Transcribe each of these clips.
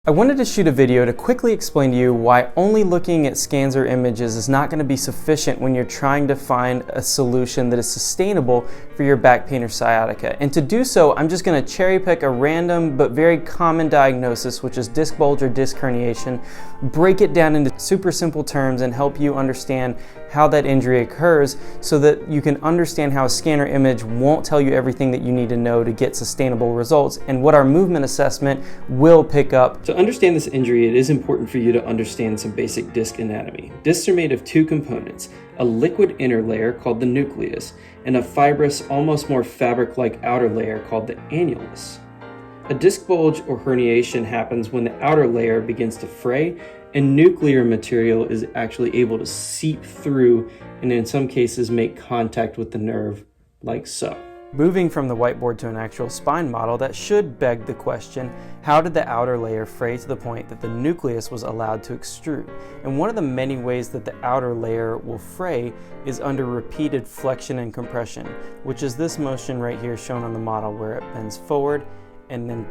I wanted to shoot a video to quickly explain to you why only looking at scans or images is not going to be sufficient when you're trying to find a solution that is sustainable for your back pain or sciatica. And to do so, I'm just going to cherry pick a random but very common diagnosis, which is disc bulge or disc herniation, break it down into super simple terms and help you understand how that injury occurs so that you can understand how a scan or image won't tell you everything that you need to know to get sustainable results and what our movement assessment will pick up. To understand this injury, it is important for you to understand some basic disc anatomy. Discs are made of two components, a liquid inner layer called the nucleus, and a fibrous, almost more fabric-like outer layer called the annulus. A disc bulge or herniation happens when the outer layer begins to fray and nuclear material is actually able to seep through and in some cases make contact with the nerve like so. Moving from the whiteboard to an actual spine model, that should beg the question, how did the outer layer fray to the point that the nucleus was allowed to extrude? And one of the many ways that the outer layer will fray is under repeated flexion and compression, which is this motion right here shown on the model where it bends forward and then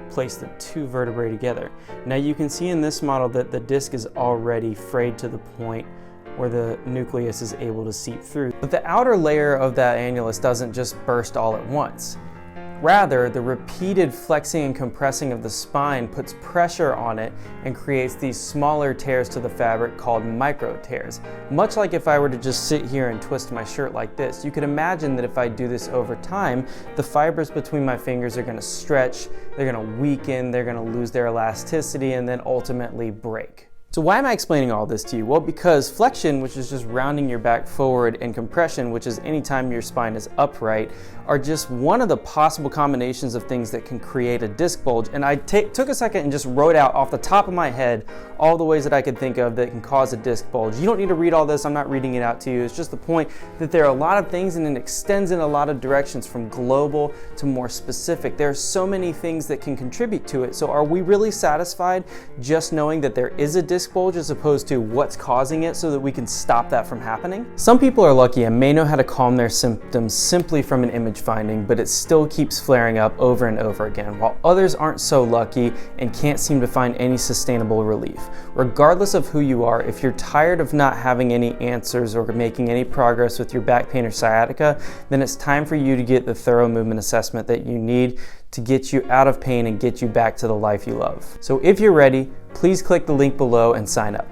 place the two vertebrae together. Now you can see in this model that the disc is already frayed to the point where the nucleus is able to seep through. But the outer layer of that annulus doesn't just burst all at once. Rather, the repeated flexing and compressing of the spine puts pressure on it and creates these smaller tears to the fabric called micro tears. Much like if I were to just sit here and twist my shirt like this, you could imagine that if I do this over time, the fibers between my fingers are going to stretch, they're going to weaken, they're going to lose their elasticity, and then ultimately break. So why am I explaining all this to you? Well, because flexion, which is just rounding your back forward, and compression, which is anytime your spine is upright, are just one of the possible combinations of things that can create a disc bulge. And I took a second and just wrote out off the top of my head all the ways that I could think of that can cause a disc bulge. You don't need to read all this, I'm not reading it out to you. It's just the point that there are a lot of things and it extends in a lot of directions from global to more specific. There are so many things that can contribute to it. So are we really satisfied just knowing that there is a disc bulge as opposed to what's causing it so that we can stop that from happening? Some people are lucky and may know how to calm their symptoms simply from an image finding, but it still keeps flaring up over and over again, while others aren't so lucky and can't seem to find any sustainable relief. Regardless of who you are, if you're tired of not having any answers or making any progress with your back pain or sciatica, then it's time for you to get the thorough movement assessment that you need to get you out of pain and get you back to the life you love. So if you're ready, please click the link below and sign up.